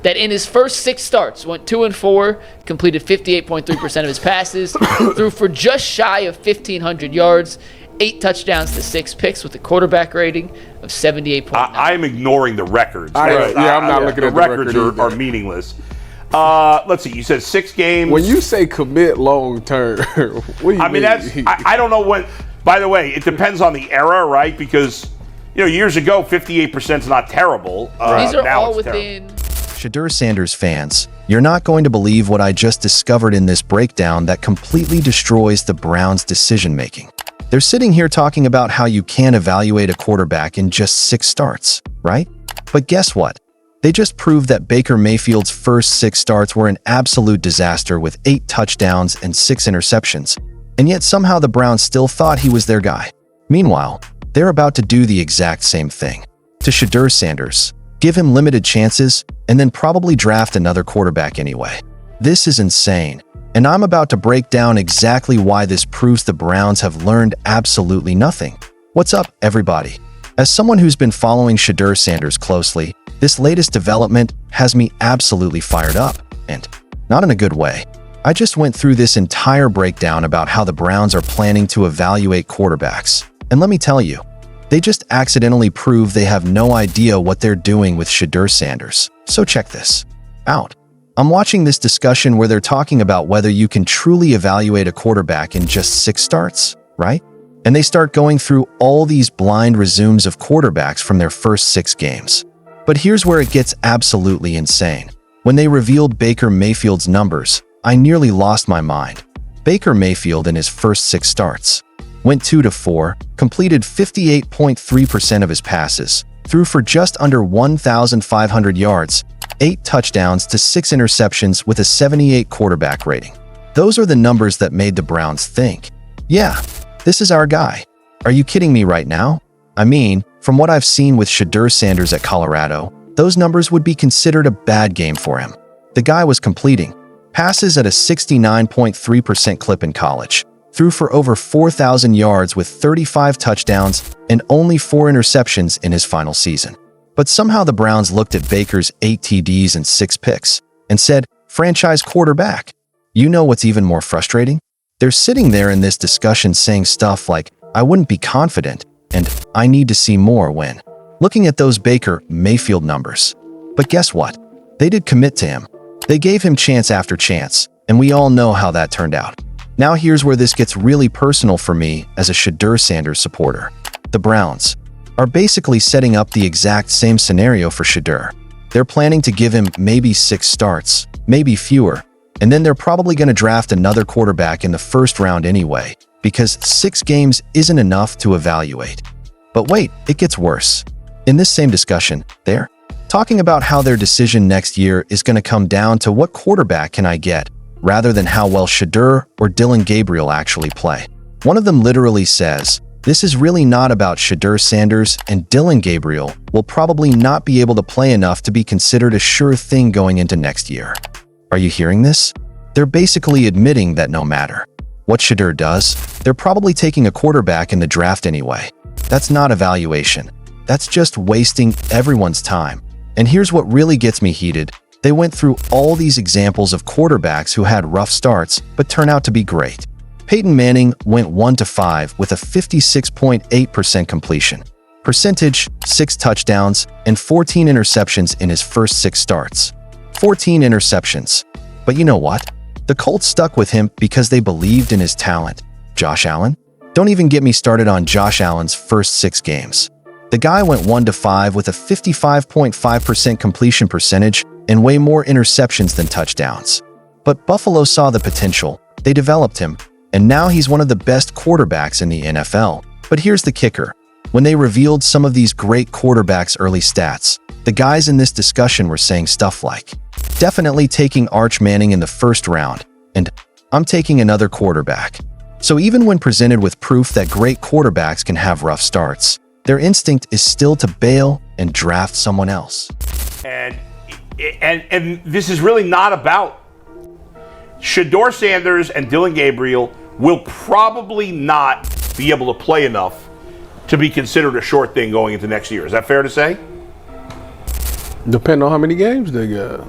that in his first 6 starts went 2-4, completed 58.3% of his passes, threw for just shy of 1,500 yards, 8 touchdowns to 6 picks with a quarterback rating of 78.9. I'm ignoring the records. I'm not looking at the records. record are meaningless. Let's see. You said 6 games. When you say commit long term, what do you mean? I don't know what. By the way, it depends on the era, right? Because years ago, 58% is not terrible. These are now all it's within. Shedeur Sanders fans, you're not going to believe what I just discovered in this breakdown that completely destroys the Browns' decision-making. They're sitting here talking about how you can't evaluate a quarterback in just 6 starts, right? But guess what? They just proved that Baker Mayfield's first 6 starts were an absolute disaster with 8 touchdowns and 6 interceptions, and yet somehow the Browns still thought he was their guy. Meanwhile, they're about to do the exact same thing to Shedeur Sanders, give him limited chances, and then probably draft another quarterback anyway. This is insane, and I'm about to break down exactly why this proves the Browns have learned absolutely nothing. What's up, everybody? As someone who's been following Shedeur Sanders closely, this latest development has me absolutely fired up, and not in a good way. I just went through this entire breakdown about how the Browns are planning to evaluate quarterbacks, and let me tell you, they just accidentally prove they have no idea what they're doing with Shedeur Sanders. So check this out. I'm watching this discussion where they're talking about whether you can truly evaluate a quarterback in just 6 starts, right? And they start going through all these blind resumes of quarterbacks from their first 6 games. But here's where it gets absolutely insane. When they revealed Baker Mayfield's numbers, I nearly lost my mind. Baker Mayfield in his first 6 starts went 2-4, completed 58.3% of his passes, threw for just under 1,500 yards, 8 touchdowns to 6 interceptions with a 78 quarterback rating. Those are the numbers that made the Browns think, yeah, this is our guy. Are you kidding me right now? I mean, from what I've seen with Shedeur Sanders at Colorado, those numbers would be considered a bad game for him. The guy was completing passes at a 69.3% clip in college, threw for over 4,000 yards with 35 touchdowns and only 4 interceptions in his final season. But somehow the Browns looked at Baker's 8 TDs and 6 picks and said, franchise quarterback. You know what's even more frustrating? They're sitting there in this discussion saying stuff like, I wouldn't be confident, and I need to see more when looking at those Baker Mayfield numbers. But guess what? They did commit to him. They gave him chance after chance, and we all know how that turned out. Now here's where this gets really personal for me as a Shedeur Sanders supporter. The Browns are basically setting up the exact same scenario for Shedeur. They're planning to give him maybe 6 starts, maybe fewer, and then they're probably going to draft another quarterback in the first round anyway, because 6 games isn't enough to evaluate. But wait, it gets worse. In this same discussion, they're talking about how their decision next year is going to come down to what quarterback can I get, rather than how well Shedeur or Dillon Gabriel actually play. One of them literally says, this is really not about Shedeur Sanders, and Dillon Gabriel will probably not be able to play enough to be considered a sure thing going into next year. Are you hearing this? They're basically admitting that no matter what Shedeur does, they're probably taking a quarterback in the draft anyway. That's not evaluation. That's just wasting everyone's time. And here's what really gets me heated. They went through all these examples of quarterbacks who had rough starts but turn out to be great. Peyton Manning went 1-5 with a 56.8% completion percentage, 6 touchdowns, and 14 interceptions in his first 6 starts. 14 interceptions. But you know what? The Colts stuck with him because they believed in his talent. Josh Allen? Don't even get me started on Josh Allen's first 6 games. The guy went 1-5 with a 55.5% completion percentage and way more interceptions than touchdowns. But Buffalo saw the potential, they developed him, and now he's one of the best quarterbacks in the NFL. But here's the kicker. When they revealed some of these great quarterbacks' early stats, the guys in this discussion were saying stuff like, definitely taking Arch Manning in the first round, and I'm taking another quarterback. So even when presented with proof that great quarterbacks can have rough starts, their instinct is still to bail and draft someone else. And this is really not about Shedeur Sanders, and Dillon Gabriel will probably not be able to play enough to be considered a short thing going into next year. Is that fair to say? Depending on how many games they got.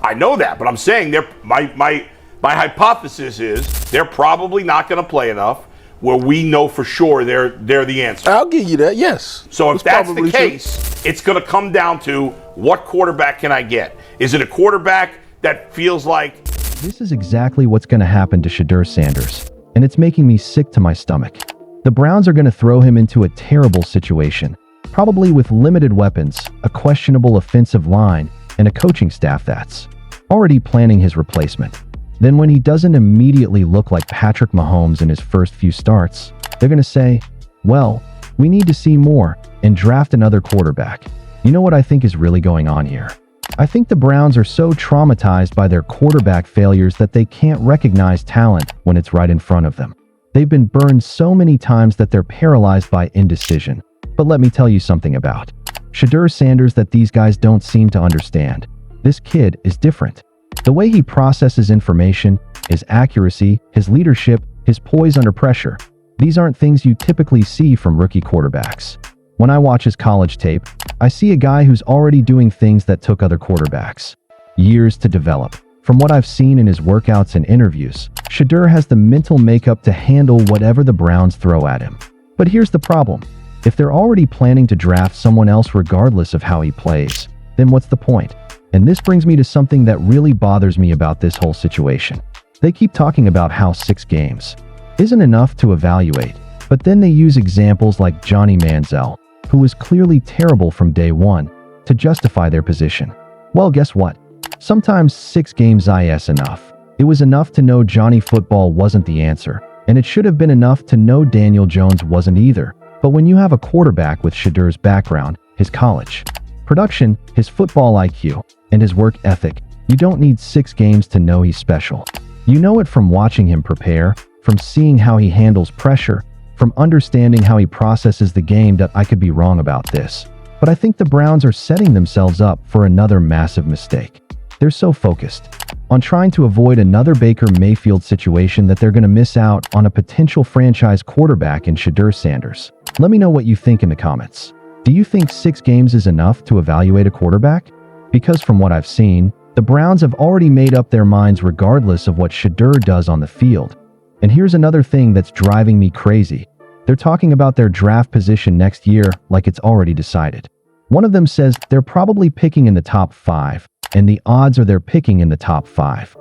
I know that, but I'm saying my hypothesis is they're probably not going to play enough where we know for sure they're the answer. I'll give you that, yes. So if that's the case, it's going to come down to what quarterback can I get? Is it a quarterback that feels like... This is exactly what's going to happen to Shedeur Sanders, and it's making me sick to my stomach. The Browns are going to throw him into a terrible situation, probably with limited weapons, a questionable offensive line, and a coaching staff that's already planning his replacement. Then when he doesn't immediately look like Patrick Mahomes in his first few starts, they're going to say, well, we need to see more and draft another quarterback. You know what I think is really going on here? I think the Browns are so traumatized by their quarterback failures that they can't recognize talent when it's right in front of them. They've been burned so many times that they're paralyzed by indecision. But let me tell you something about Shedeur Sanders that these guys don't seem to understand. This kid is different. The way he processes information, his accuracy, his leadership, his poise under pressure, these aren't things you typically see from rookie quarterbacks. When I watch his college tape, I see a guy who's already doing things that took other quarterbacks years to develop. From what I've seen in his workouts and interviews, Shedeur has the mental makeup to handle whatever the Browns throw at him. But here's the problem. If they're already planning to draft someone else regardless of how he plays, then what's the point? And this brings me to something that really bothers me about this whole situation. They keep talking about how 6 games isn't enough to evaluate, but then they use examples like Johnny Manziel, who was clearly terrible from day one, to justify their position. Well, guess what? Sometimes 6 games is enough. It was enough to know Johnny Football wasn't the answer, and it should have been enough to know Daniel Jones wasn't either. But when you have a quarterback with Shedeur's background, his college production, his football IQ, and his work ethic, you don't need 6 games to know he's special. You know it from watching him prepare, from seeing how he handles pressure, from understanding how he processes the game. That I could be wrong about this, but I think the Browns are setting themselves up for another massive mistake. They're so focused on trying to avoid another Baker Mayfield situation that they're going to miss out on a potential franchise quarterback in Shedeur Sanders. Let me know what you think in the comments. Do you think 6 games is enough to evaluate a quarterback? Because from what I've seen, the Browns have already made up their minds regardless of what Shedeur does on the field. And here's another thing that's driving me crazy. They're talking about their draft position next year like it's already decided. One of them says they're probably picking in the top 5, and the odds are they're picking in the top 5.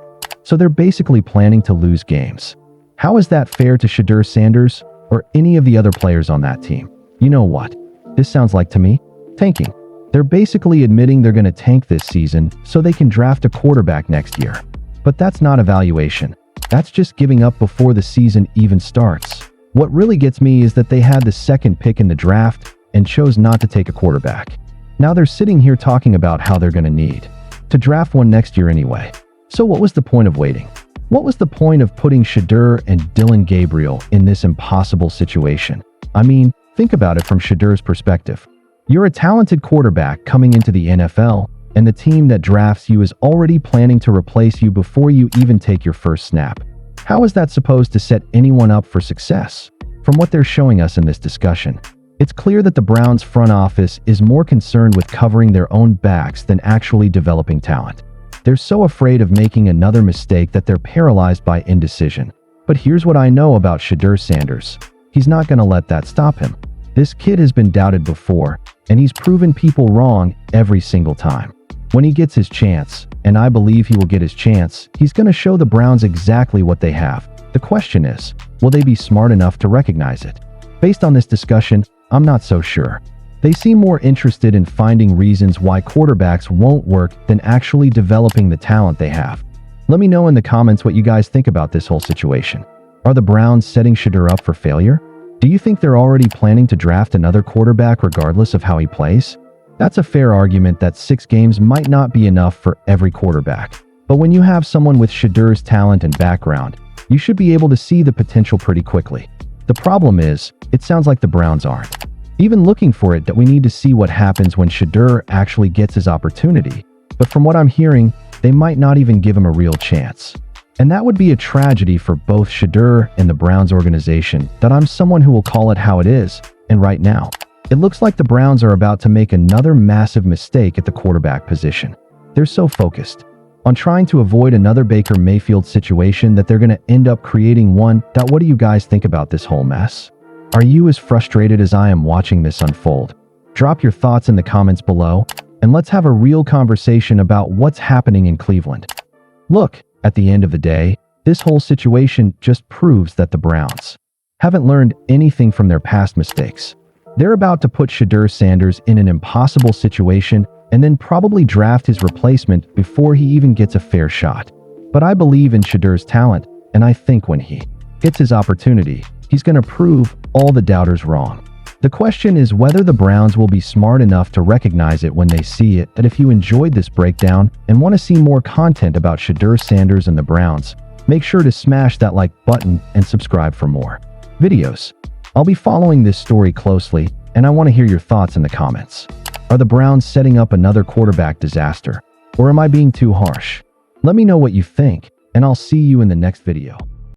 So they're basically planning to lose games. How is that fair to Shedeur Sanders or any of the other players on that team? You know what this sounds like to me? Tanking. They're basically admitting they're going to tank this season so they can draft a quarterback next year. But that's not evaluation. That's just giving up before the season even starts. What really gets me is that they had the 2nd pick in the draft and chose not to take a quarterback. Now they're sitting here talking about how they're going to need to draft one next year anyway. So what was the point of waiting? What was the point of putting Shedeur and Dillon Gabriel in this impossible situation? I mean, think about it from Shedeur's perspective. You're a talented quarterback coming into the NFL, and the team that drafts you is already planning to replace you before you even take your first snap. How is that supposed to set anyone up for success? From what they're showing us in this discussion, it's clear that the Browns front office is more concerned with covering their own backs than actually developing talent. They're so afraid of making another mistake that they're paralyzed by indecision. But here's what I know about Shedeur Sanders. He's not going to let that stop him. This kid has been doubted before, and he's proven people wrong every single time. When he gets his chance, and I believe he will get his chance, he's going to show the Browns exactly what they have. The question is, will they be smart enough to recognize it? Based on this discussion, I'm not so sure. They seem more interested in finding reasons why quarterbacks won't work than actually developing the talent they have. Let me know in the comments what you guys think about this whole situation. Are the Browns setting Shedeur up for failure? Do you think they're already planning to draft another quarterback regardless of how he plays? That's a fair argument that 6 games might not be enough for every quarterback. But when you have someone with Shedeur's talent and background, you should be able to see the potential pretty quickly. The problem is, it sounds like the Browns aren't even looking for it. That we need to see what happens when Shedeur actually gets his opportunity. But from what I'm hearing, they might not even give him a real chance. And that would be a tragedy for both Shedeur and the Browns organization. That I'm someone who will call it how it is, and right now, It looks like the Browns are about to make another massive mistake at the quarterback position. They're so focused on trying to avoid another Baker Mayfield situation that they're going to end up creating one. What do you guys think about this whole mess? Are you as frustrated as I am watching this unfold? Drop your thoughts in the comments below, and let's have a real conversation about what's happening in Cleveland. Look, at the end of the day, this whole situation just proves that the Browns haven't learned anything from their past mistakes. They're about to put Shedeur Sanders in an impossible situation and then probably draft his replacement before he even gets a fair shot. But I believe in Shedeur's talent, and I think when he gets his opportunity, he's going to prove all the doubters wrong. The question is whether the Browns will be smart enough to recognize it when they see it. That if you enjoyed this breakdown and want to see more content about Shedeur Sanders and the Browns, make sure to smash that like button and subscribe for more videos. I'll be following this story closely, and I want to hear your thoughts in the comments. Are the Browns setting up another quarterback disaster, or am I being too harsh? Let me know what you think, and I'll see you in the next video.